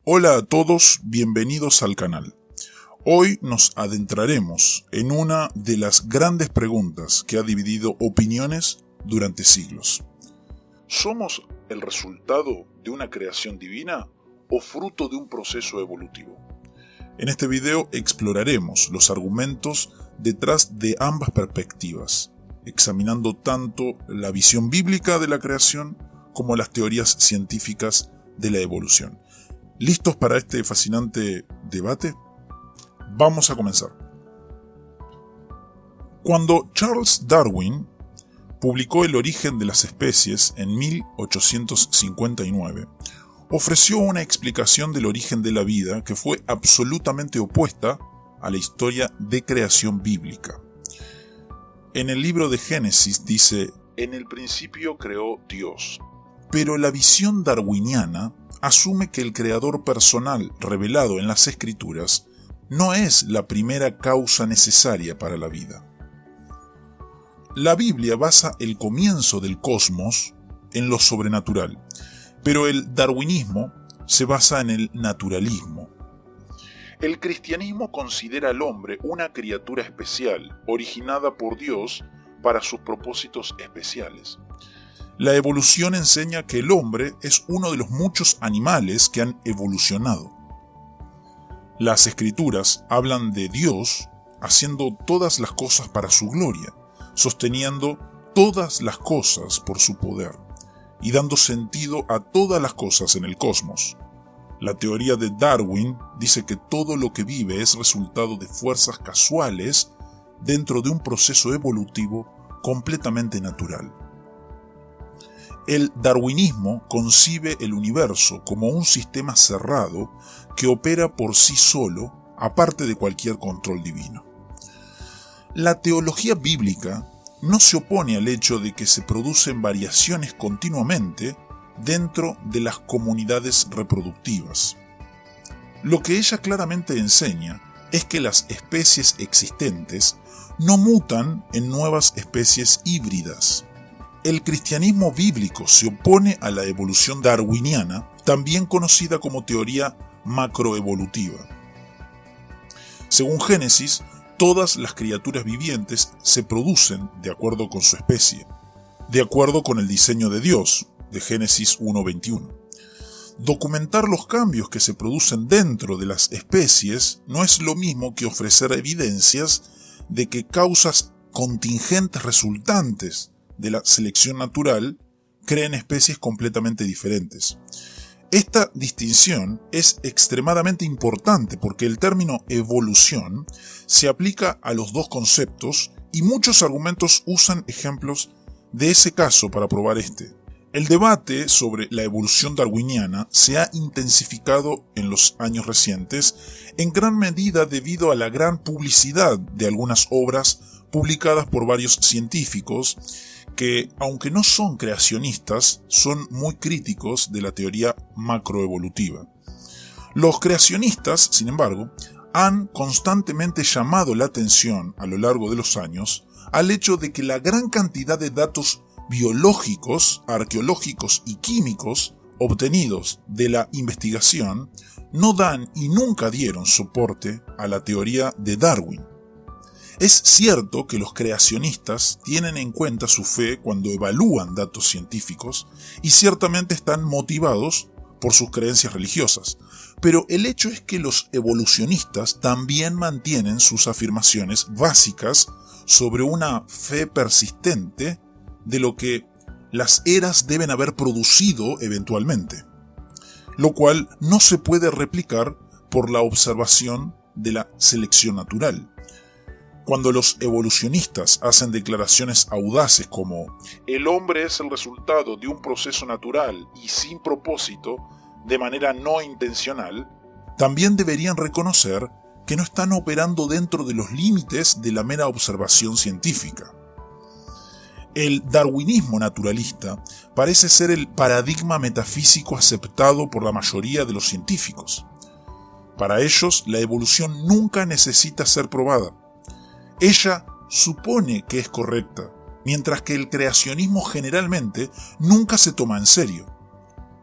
Hola a todos, bienvenidos al canal. Hoy nos adentraremos en una de las grandes preguntas que ha dividido opiniones durante siglos. ¿Somos el resultado de una creación divina o fruto de un proceso evolutivo? En este video exploraremos los argumentos detrás de ambas perspectivas, examinando tanto la visión bíblica de la creación como las teorías científicas de la evolución. ¿Listos para este fascinante debate? Vamos a comenzar. Cuando Charles Darwin publicó El origen de las especies en 1859, ofreció una explicación del origen de la vida que fue absolutamente opuesta a la historia de creación bíblica. En el libro de Génesis dice: "En el principio creó Dios". Pero la visión darwiniana asume que el creador personal revelado en las Escrituras no es la primera causa necesaria para la vida. La Biblia basa el comienzo del cosmos en lo sobrenatural, pero el darwinismo se basa en el naturalismo. El cristianismo considera al hombre una criatura especial, originada por Dios para sus propósitos especiales. La evolución enseña que el hombre es uno de los muchos animales que han evolucionado. Las Escrituras hablan de Dios haciendo todas las cosas para su gloria, sosteniendo todas las cosas por su poder y dando sentido a todas las cosas en el cosmos. La teoría de Darwin dice que todo lo que vive es resultado de fuerzas casuales dentro de un proceso evolutivo completamente natural. El darwinismo concibe el universo como un sistema cerrado que opera por sí solo, aparte de cualquier control divino. La teología bíblica no se opone al hecho de que se producen variaciones continuamente dentro de las comunidades reproductivas. Lo que ella claramente enseña es que las especies existentes no mutan en nuevas especies híbridas. El cristianismo bíblico se opone a la evolución darwiniana, también conocida como teoría macroevolutiva. Según Génesis, todas las criaturas vivientes se producen de acuerdo con su especie, de acuerdo con el diseño de Dios, de Génesis 1:21. Documentar los cambios que se producen dentro de las especies no es lo mismo que ofrecer evidencias de que causas contingentes resultantes de la selección natural creen especies completamente diferentes. Esta distinción es extremadamente importante porque el término evolución se aplica a los dos conceptos y muchos argumentos usan ejemplos de ese caso para probar este. El debate sobre la evolución darwiniana se ha intensificado en los años recientes, en gran medida debido a la gran publicidad de algunas obras publicadas por varios científicos que, aunque no son creacionistas, son muy críticos de la teoría macroevolutiva. Los creacionistas, sin embargo, han constantemente llamado la atención a lo largo de los años al hecho de que la gran cantidad de datos biológicos, arqueológicos y químicos obtenidos de la investigación no dan y nunca dieron soporte a la teoría de Darwin. Es cierto que los creacionistas tienen en cuenta su fe cuando evalúan datos científicos y ciertamente están motivados por sus creencias religiosas, pero el hecho es que los evolucionistas también mantienen sus afirmaciones básicas sobre una fe persistente de lo que las eras deben haber producido eventualmente, lo cual no se puede replicar por la observación de la selección natural. Cuando los evolucionistas hacen declaraciones audaces como "el hombre es el resultado de un proceso natural y sin propósito, de manera no intencional", también deberían reconocer que no están operando dentro de los límites de la mera observación científica. El darwinismo naturalista parece ser el paradigma metafísico aceptado por la mayoría de los científicos. Para ellos, la evolución nunca necesita ser probada. Ella supone que es correcta, mientras que el creacionismo generalmente nunca se toma en serio.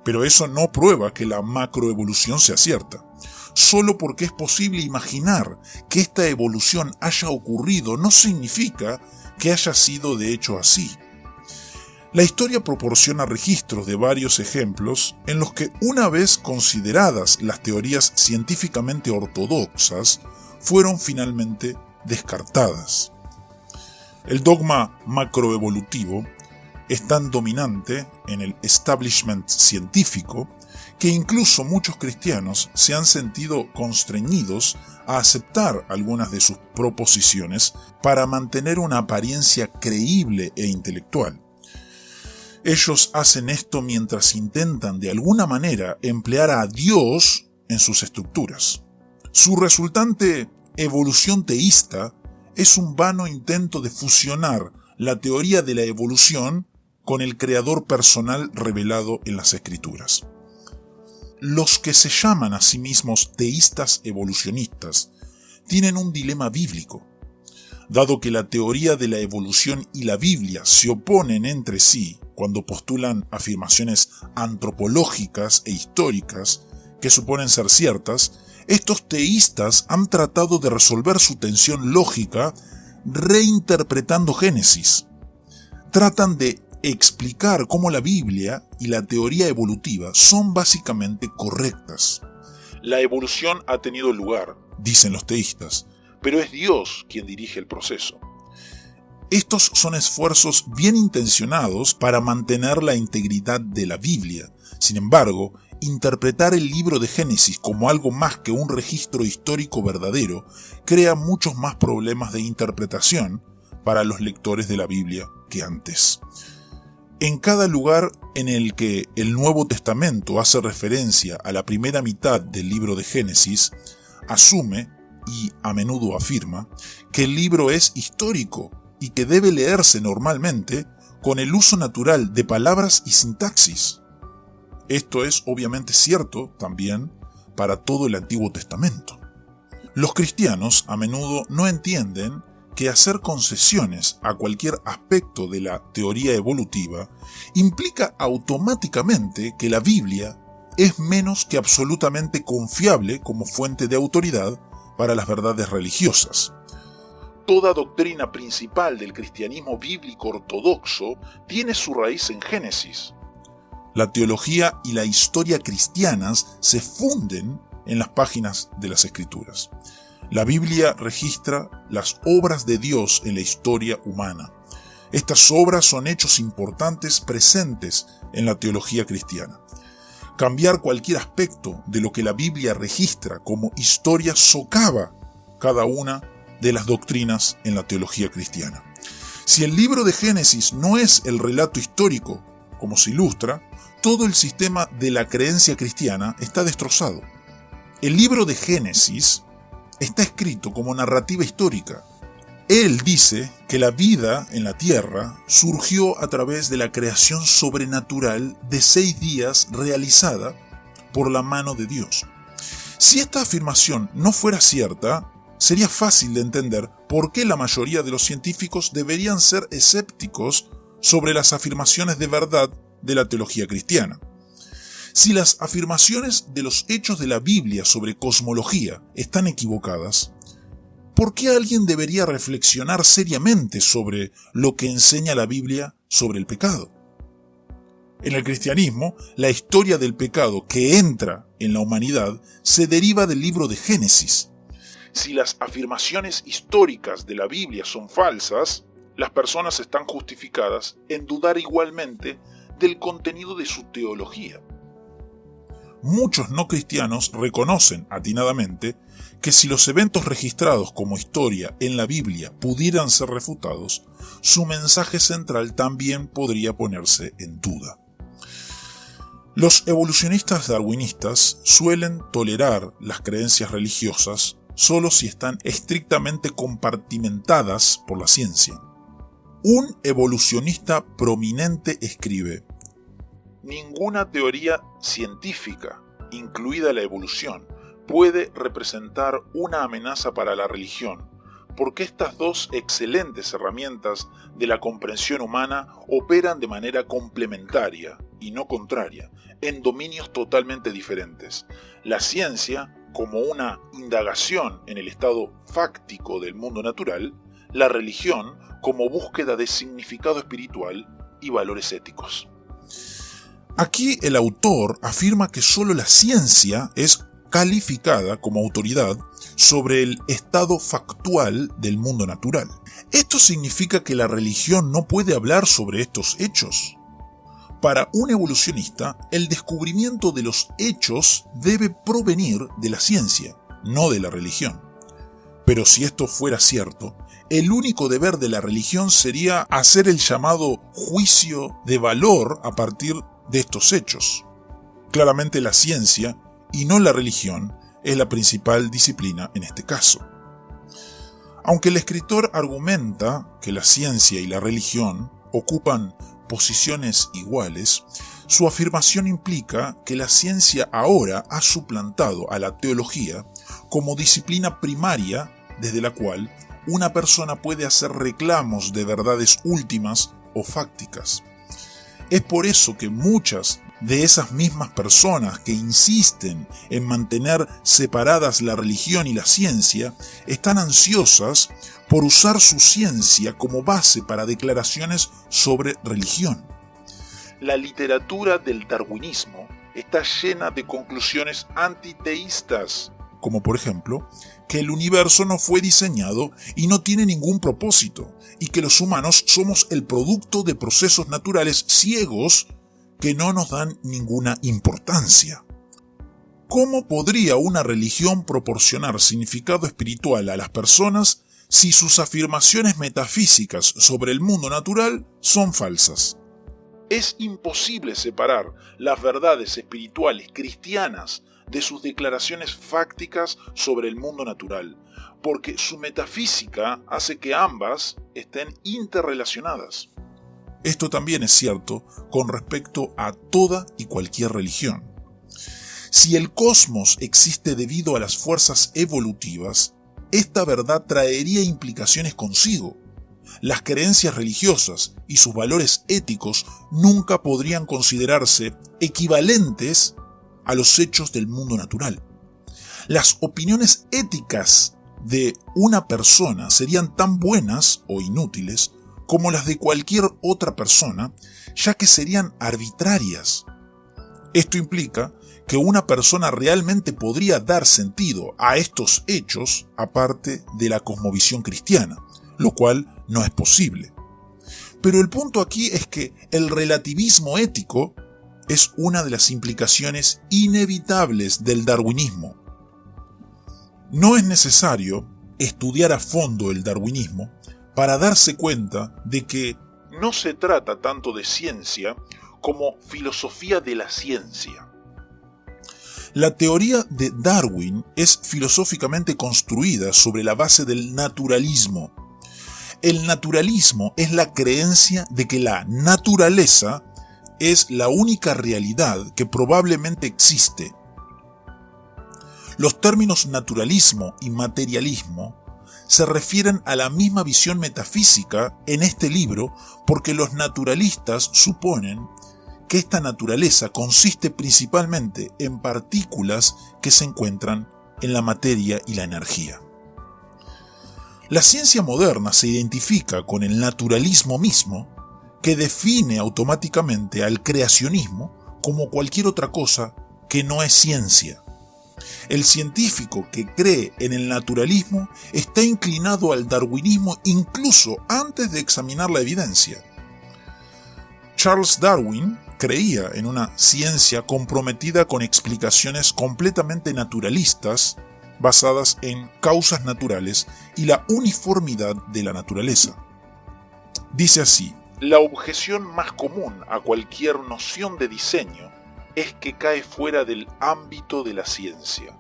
Pero eso no prueba que la macroevolución sea cierta. Solo porque es posible imaginar que esta evolución haya ocurrido no significa que haya sido de hecho así. La historia proporciona registros de varios ejemplos en los que, una vez consideradas las teorías científicamente ortodoxas, fueron finalmente descartadas. El dogma macroevolutivo es tan dominante en el establishment científico que incluso muchos cristianos se han sentido constreñidos a aceptar algunas de sus proposiciones para mantener una apariencia creíble e intelectual. Ellos hacen esto mientras intentan de alguna manera emplear a Dios en sus estructuras. Su resultante evolución teísta es un vano intento de fusionar la teoría de la evolución con el creador personal revelado en las Escrituras. Los que se llaman a sí mismos teístas evolucionistas tienen un dilema bíblico. Dado que la teoría de la evolución y la Biblia se oponen entre sí cuando postulan afirmaciones antropológicas e históricas que suponen ser ciertas, estos teístas han tratado de resolver su tensión lógica reinterpretando Génesis. Tratan de explicar cómo la Biblia y la teoría evolutiva son básicamente correctas. La evolución ha tenido lugar, dicen los teístas, pero es Dios quien dirige el proceso. Estos son esfuerzos bien intencionados para mantener la integridad de la Biblia. Sin embargo, interpretar el libro de Génesis como algo más que un registro histórico verdadero crea muchos más problemas de interpretación para los lectores de la Biblia que antes. En cada lugar en el que el Nuevo Testamento hace referencia a la primera mitad del libro de Génesis, asume, y a menudo afirma, que el libro es histórico y que debe leerse normalmente con el uso natural de palabras y sintaxis. Esto es obviamente cierto también para todo el Antiguo Testamento. Los cristianos a menudo no entienden que hacer concesiones a cualquier aspecto de la teoría evolutiva implica automáticamente que la Biblia es menos que absolutamente confiable como fuente de autoridad para las verdades religiosas. Toda doctrina principal del cristianismo bíblico ortodoxo tiene su raíz en Génesis. La teología y la historia cristianas se funden en las páginas de las Escrituras. La Biblia registra las obras de Dios en la historia humana. Estas obras son hechos importantes presentes en la teología cristiana. Cambiar cualquier aspecto de lo que la Biblia registra como historia socava cada una de las doctrinas en la teología cristiana. Si el libro de Génesis no es el relato histórico, como se ilustra, todo el sistema de la creencia cristiana está destrozado. El libro de Génesis está escrito como narrativa histórica. Él dice que la vida en la tierra surgió a través de la creación sobrenatural de 6 días realizada por la mano de Dios. Si esta afirmación no fuera cierta, sería fácil de entender por qué la mayoría de los científicos deberían ser escépticos sobre las afirmaciones de verdad de la teología cristiana. Si las afirmaciones de los hechos de la Biblia sobre cosmología están equivocadas, ¿por qué alguien debería reflexionar seriamente sobre lo que enseña la Biblia sobre el pecado? En el cristianismo, la historia del pecado que entra en la humanidad se deriva del libro de Génesis. Si las afirmaciones históricas de la Biblia son falsas, las personas están justificadas en dudar igualmente del contenido de su teología. Muchos no cristianos reconocen atinadamente que si los eventos registrados como historia en la Biblia pudieran ser refutados, su mensaje central también podría ponerse en duda. Los evolucionistas darwinistas suelen tolerar las creencias religiosas solo si están estrictamente compartimentadas por la ciencia. Un evolucionista prominente escribe: ninguna teoría científica, incluida la evolución, puede representar una amenaza para la religión, porque estas dos excelentes herramientas de la comprensión humana operan de manera complementaria y no contraria, en dominios totalmente diferentes. La ciencia como una indagación en el estado fáctico del mundo natural, la religión como búsqueda de significado espiritual y valores éticos. Aquí el autor afirma que solo la ciencia es calificada como autoridad sobre el estado factual del mundo natural. ¿Esto significa que la religión no puede hablar sobre estos hechos? Para un evolucionista, el descubrimiento de los hechos debe provenir de la ciencia, no de la religión. Pero si esto fuera cierto, el único deber de la religión sería hacer el llamado juicio de valor a partir de estos hechos. Claramente la ciencia, y no la religión, es la principal disciplina en este caso. Aunque el escritor argumenta que la ciencia y la religión ocupan posiciones iguales, su afirmación implica que la ciencia ahora ha suplantado a la teología como disciplina primaria desde la cual una persona puede hacer reclamos de verdades últimas o fácticas. Es por eso que muchas de esas mismas personas que insisten en mantener separadas la religión y la ciencia están ansiosas por usar su ciencia como base para declaraciones sobre religión. La literatura del darwinismo está llena de conclusiones antiteístas, como por ejemplo, que el universo no fue diseñado y no tiene ningún propósito, y que los humanos somos el producto de procesos naturales ciegos que no nos dan ninguna importancia. ¿Cómo podría una religión proporcionar significado espiritual a las personas si sus afirmaciones metafísicas sobre el mundo natural son falsas? Es imposible separar las verdades espirituales cristianas de sus declaraciones fácticas sobre el mundo natural, porque su metafísica hace que ambas estén interrelacionadas. Esto también es cierto con respecto a toda y cualquier religión. Si el cosmos existe debido a las fuerzas evolutivas, esta verdad traería implicaciones consigo. Las creencias religiosas y sus valores éticos nunca podrían considerarse equivalentes a los hechos del mundo natural. Las opiniones éticas de una persona serían tan buenas o inútiles como las de cualquier otra persona, ya que serían arbitrarias. Esto implica que una persona realmente podría dar sentido a estos hechos aparte de la cosmovisión cristiana, lo cual no es posible. Pero el punto aquí es que el relativismo ético es una de las implicaciones inevitables del darwinismo. No es necesario estudiar a fondo el darwinismo para darse cuenta de que no se trata tanto de ciencia como filosofía de la ciencia. La teoría de Darwin es filosóficamente construida sobre la base del naturalismo. El naturalismo es la creencia de que la naturaleza es la única realidad que probablemente existe. Los términos naturalismo y materialismo se refieren a la misma visión metafísica en este libro porque los naturalistas suponen que esta naturaleza consiste principalmente en partículas que se encuentran en la materia y la energía. La ciencia moderna se identifica con el naturalismo mismo, que define automáticamente al creacionismo como cualquier otra cosa que no es ciencia. El científico que cree en el naturalismo está inclinado al darwinismo incluso antes de examinar la evidencia. Charles Darwin creía en una ciencia comprometida con explicaciones completamente naturalistas basadas en causas naturales y la uniformidad de la naturaleza. Dice así: la objeción más común a cualquier noción de diseño es que cae fuera del ámbito de la ciencia,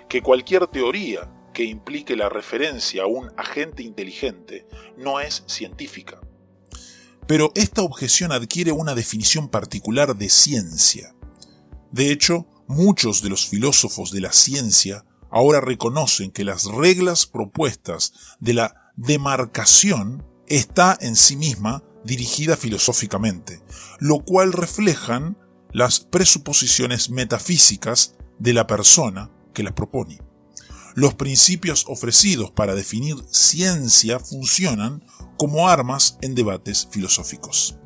que cualquier teoría que implique la referencia a un agente inteligente no es científica. Pero esta objeción adquiere una definición particular de ciencia. De hecho, muchos de los filósofos de la ciencia ahora reconocen que las reglas propuestas de la demarcación está en sí misma dirigida filosóficamente, lo cual reflejan las presuposiciones metafísicas de la persona que las propone. Los principios ofrecidos para definir ciencia funcionan como armas en debates filosóficos.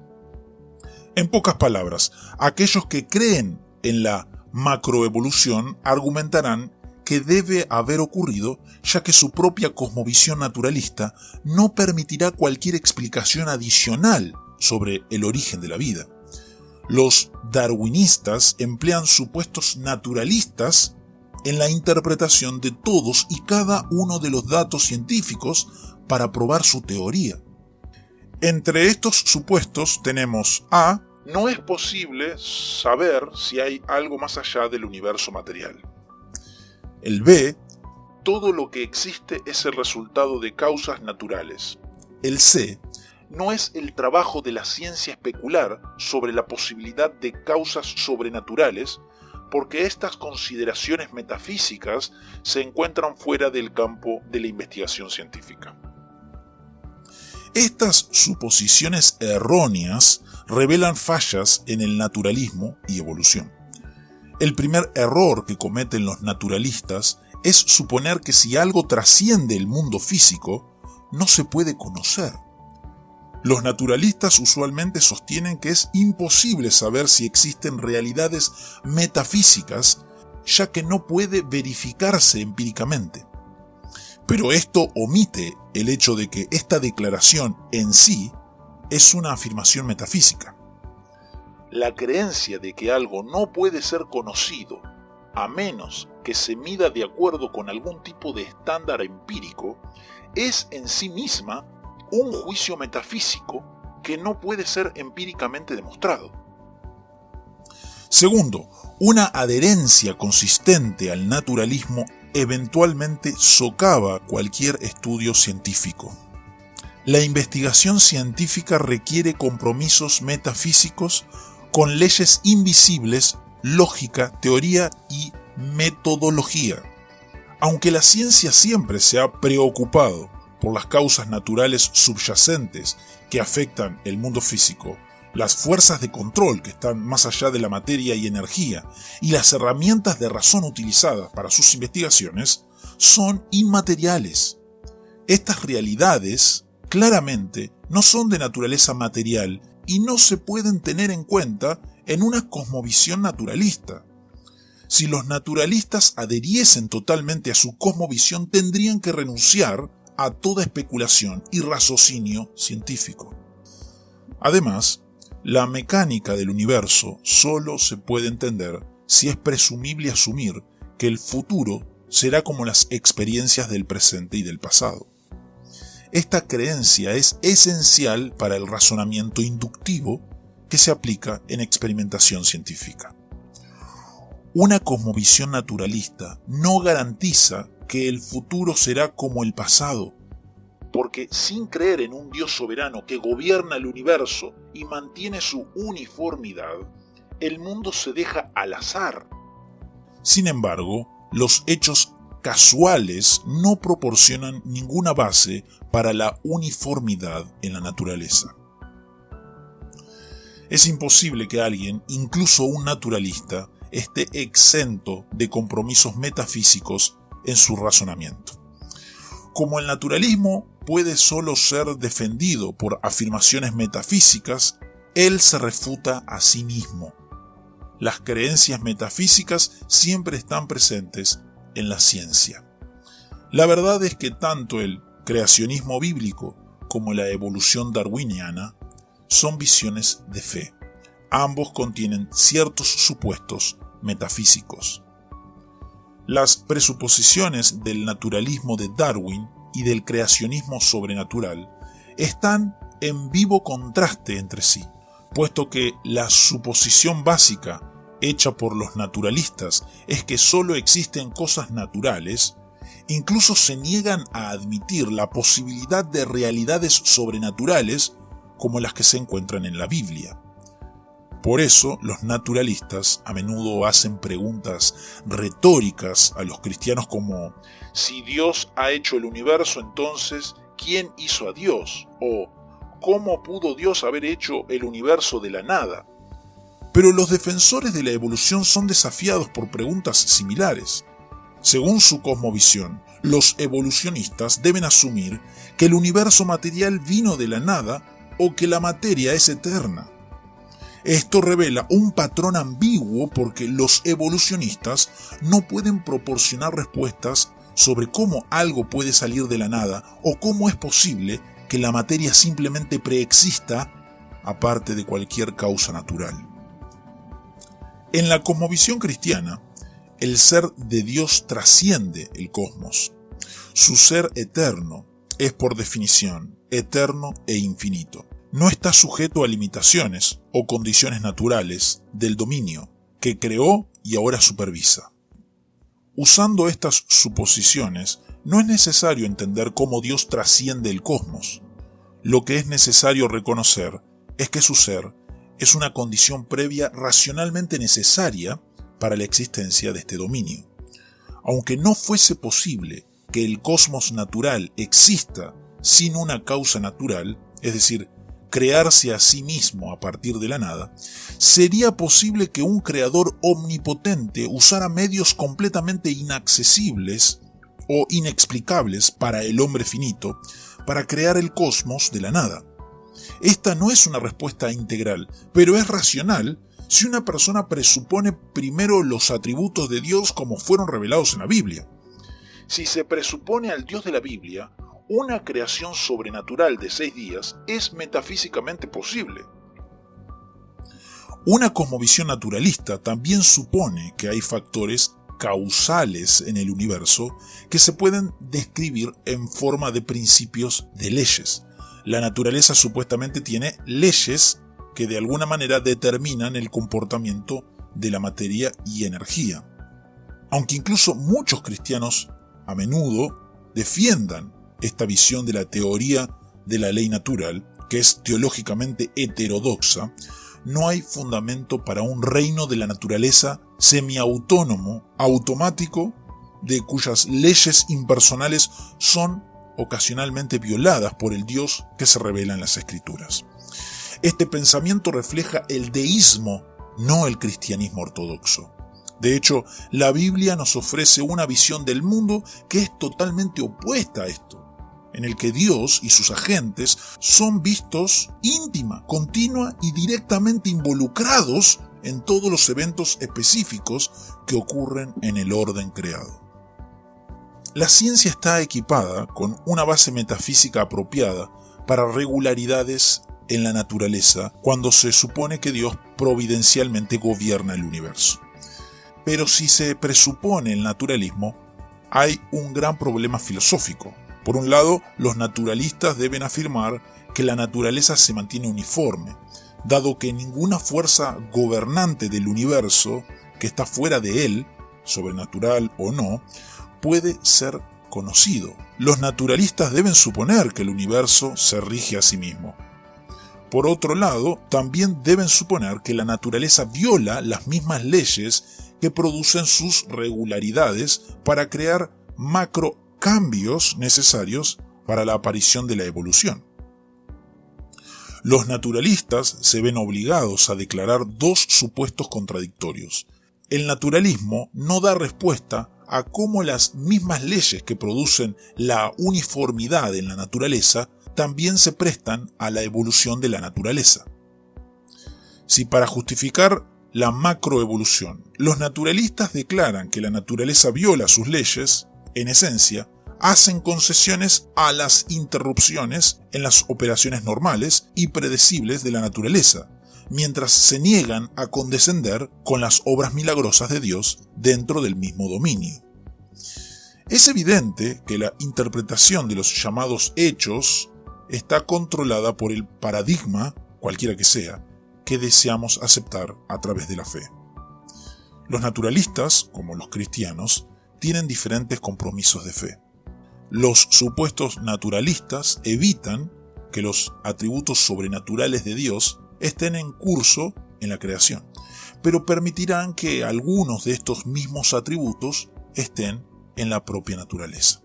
En pocas palabras, aquellos que creen en la macroevolución argumentarán que debe haber ocurrido, ya que su propia cosmovisión naturalista no permitirá cualquier explicación adicional sobre el origen de la vida. Los darwinistas emplean supuestos naturalistas en la interpretación de todos y cada uno de los datos científicos para probar su teoría. Entre estos supuestos tenemos A. No es posible saber si hay algo más allá del universo material. El B. Todo lo que existe es el resultado de causas naturales. El C. No es el trabajo de la ciencia especular sobre la posibilidad de causas sobrenaturales, porque estas consideraciones metafísicas se encuentran fuera del campo de la investigación científica. Estas suposiciones erróneas revelan fallas en el naturalismo y evolución. El primer error que cometen los naturalistas es suponer que si algo trasciende el mundo físico, no se puede conocer. Los naturalistas usualmente sostienen que es imposible saber si existen realidades metafísicas, ya que no puede verificarse empíricamente. Pero esto omite el hecho de que esta declaración en sí es una afirmación metafísica. La creencia de que algo no puede ser conocido, a menos que se mida de acuerdo con algún tipo de estándar empírico, es en sí misma un juicio metafísico que no puede ser empíricamente demostrado. Segundo, una adherencia consistente al naturalismo eventualmente socava cualquier estudio científico. La investigación científica requiere compromisos metafísicos con leyes invisibles, lógica, teoría y metodología. Aunque la ciencia siempre se ha preocupado por las causas naturales subyacentes que afectan el mundo físico, las fuerzas de control que están más allá de la materia y energía, y las herramientas de razón utilizadas para sus investigaciones, son inmateriales. Estas realidades, claramente, no son de naturaleza material y no se pueden tener en cuenta en una cosmovisión naturalista. Si los naturalistas adheriesen totalmente a su cosmovisión, tendrían que renunciar a toda especulación y raciocinio científico. Además, la mecánica del universo solo se puede entender si es presumible asumir que el futuro será como las experiencias del presente y del pasado. Esta creencia es esencial para el razonamiento inductivo que se aplica en experimentación científica. Una cosmovisión naturalista no garantiza que el futuro será como el pasado, porque sin creer en un Dios soberano que gobierna el universo y mantiene su uniformidad, el mundo se deja al azar. Sin embargo, los hechos casuales no proporcionan ninguna base para la uniformidad en la naturaleza. Es imposible que alguien, incluso un naturalista, esté exento de compromisos metafísicos en su razonamiento. Como el naturalismo puede solo ser defendido por afirmaciones metafísicas, él se refuta a sí mismo. Las creencias metafísicas siempre están presentes en la ciencia. La verdad es que tanto el creacionismo bíblico como la evolución darwiniana son visiones de fe. Ambos contienen ciertos supuestos metafísicos. Las presuposiciones del naturalismo de Darwin y del creacionismo sobrenatural están en vivo contraste entre sí, puesto que la suposición básica hecha por los naturalistas es que solo existen cosas naturales, incluso se niegan a admitir la posibilidad de realidades sobrenaturales como las que se encuentran en la Biblia. Por eso, los naturalistas a menudo hacen preguntas retóricas a los cristianos como: si Dios ha hecho el universo, entonces, ¿quién hizo a Dios? O, ¿cómo pudo Dios haber hecho el universo de la nada? Pero los defensores de la evolución son desafiados por preguntas similares. Según su cosmovisión, los evolucionistas deben asumir que el universo material vino de la nada o que la materia es eterna. Esto revela un patrón ambiguo porque los evolucionistas no pueden proporcionar respuestas sobre cómo algo puede salir de la nada o cómo es posible que la materia simplemente preexista aparte de cualquier causa natural. En la cosmovisión cristiana, el ser de Dios trasciende el cosmos. Su ser eterno es por definición eterno e infinito. No está sujeto a limitaciones o condiciones naturales del dominio que creó y ahora supervisa. Usando estas suposiciones, no es necesario entender cómo Dios trasciende el cosmos. Lo que es necesario reconocer es que su ser es una condición previa racionalmente necesaria para la existencia de este dominio. Aunque no fuese posible que el cosmos natural exista sin una causa natural, es decir, crearse a sí mismo a partir de la nada, sería posible que un creador omnipotente usara medios completamente inaccesibles o inexplicables para el hombre finito para crear el cosmos de la nada. Esta no es una respuesta integral, pero es racional si una persona presupone primero los atributos de Dios como fueron revelados en la Biblia. Si se presupone al Dios de la Biblia, una creación sobrenatural de 6 días es metafísicamente posible. Una cosmovisión naturalista también supone que hay factores causales en el universo que se pueden describir en forma de principios de leyes. La naturaleza supuestamente tiene leyes que de alguna manera determinan el comportamiento de la materia y energía. Aunque incluso muchos cristianos a menudo defiendan esta visión de la teoría de la ley natural, que es teológicamente heterodoxa, no hay fundamento para un reino de la naturaleza semiautónomo, automático, de cuyas leyes impersonales son ocasionalmente violadas por el Dios que se revela en las Escrituras. Este pensamiento refleja el deísmo, no el cristianismo ortodoxo. De hecho, la Biblia nos ofrece una visión del mundo que es totalmente opuesta a esto, en el que Dios y sus agentes son vistos íntima, continua y directamente involucrados en todos los eventos específicos que ocurren en el orden creado. La ciencia está equipada con una base metafísica apropiada para regularidades en la naturaleza cuando se supone que Dios providencialmente gobierna el universo. Pero si se presupone el naturalismo, hay un gran problema filosófico. Por un lado, los naturalistas deben afirmar que la naturaleza se mantiene uniforme, dado que ninguna fuerza gobernante del universo que está fuera de él, sobrenatural o no, puede ser conocido. Los naturalistas deben suponer que el universo se rige a sí mismo. Por otro lado, también deben suponer que la naturaleza viola las mismas leyes que producen sus regularidades para crear macrocambios necesarios para la aparición de la evolución. Los naturalistas se ven obligados a declarar dos supuestos contradictorios. El naturalismo no da respuesta a cómo las mismas leyes que producen la uniformidad en la naturaleza también se prestan a la evolución de la naturaleza. Si para justificar la macroevolución los naturalistas declaran que la naturaleza viola sus leyes, en esencia, hacen concesiones a las interrupciones en las operaciones normales y predecibles de la naturaleza, mientras se niegan a condescender con las obras milagrosas de Dios dentro del mismo dominio. Es evidente que la interpretación de los llamados hechos está controlada por el paradigma, cualquiera que sea, que deseamos aceptar a través de la fe. Los naturalistas, como los cristianos, tienen diferentes compromisos de fe. Los supuestos naturalistas evitan que los atributos sobrenaturales de Dios estén en curso en la creación, pero permitirán que algunos de estos mismos atributos estén en la propia naturaleza.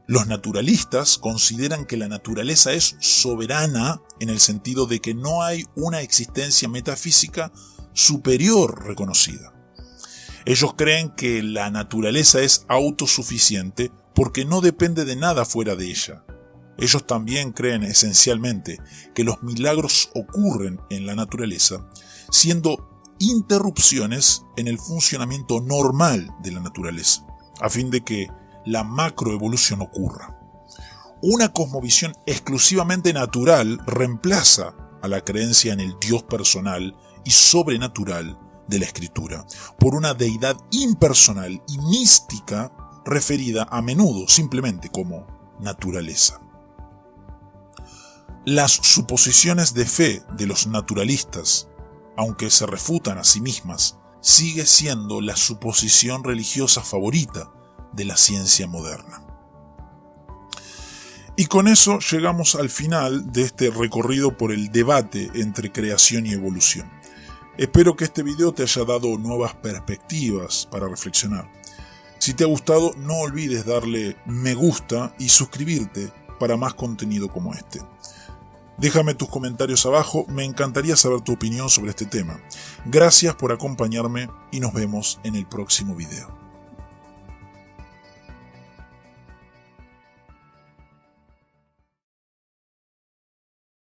Los naturalistas consideran que la naturaleza es soberana en el sentido de que no hay una existencia metafísica superior reconocida. Ellos creen que la naturaleza es autosuficiente porque no depende de nada fuera de ella. Ellos también creen esencialmente que los milagros ocurren en la naturaleza, siendo interrupciones en el funcionamiento normal de la naturaleza, a fin de que la macroevolución ocurra. Una cosmovisión exclusivamente natural reemplaza a la creencia en el Dios personal y sobrenatural de la Escritura por una deidad impersonal y mística referida a menudo simplemente como naturaleza. Las suposiciones de fe de los naturalistas, aunque se refutan a sí mismas, sigue siendo la suposición religiosa favorita de la ciencia moderna. Y con eso llegamos al final de este recorrido por el debate entre creación y evolución. Espero que este video te haya dado nuevas perspectivas para reflexionar. Si te ha gustado, no olvides darle me gusta y suscribirte para más contenido como este. Déjame tus comentarios abajo, me encantaría saber tu opinión sobre este tema. Gracias por acompañarme y nos vemos en el próximo video.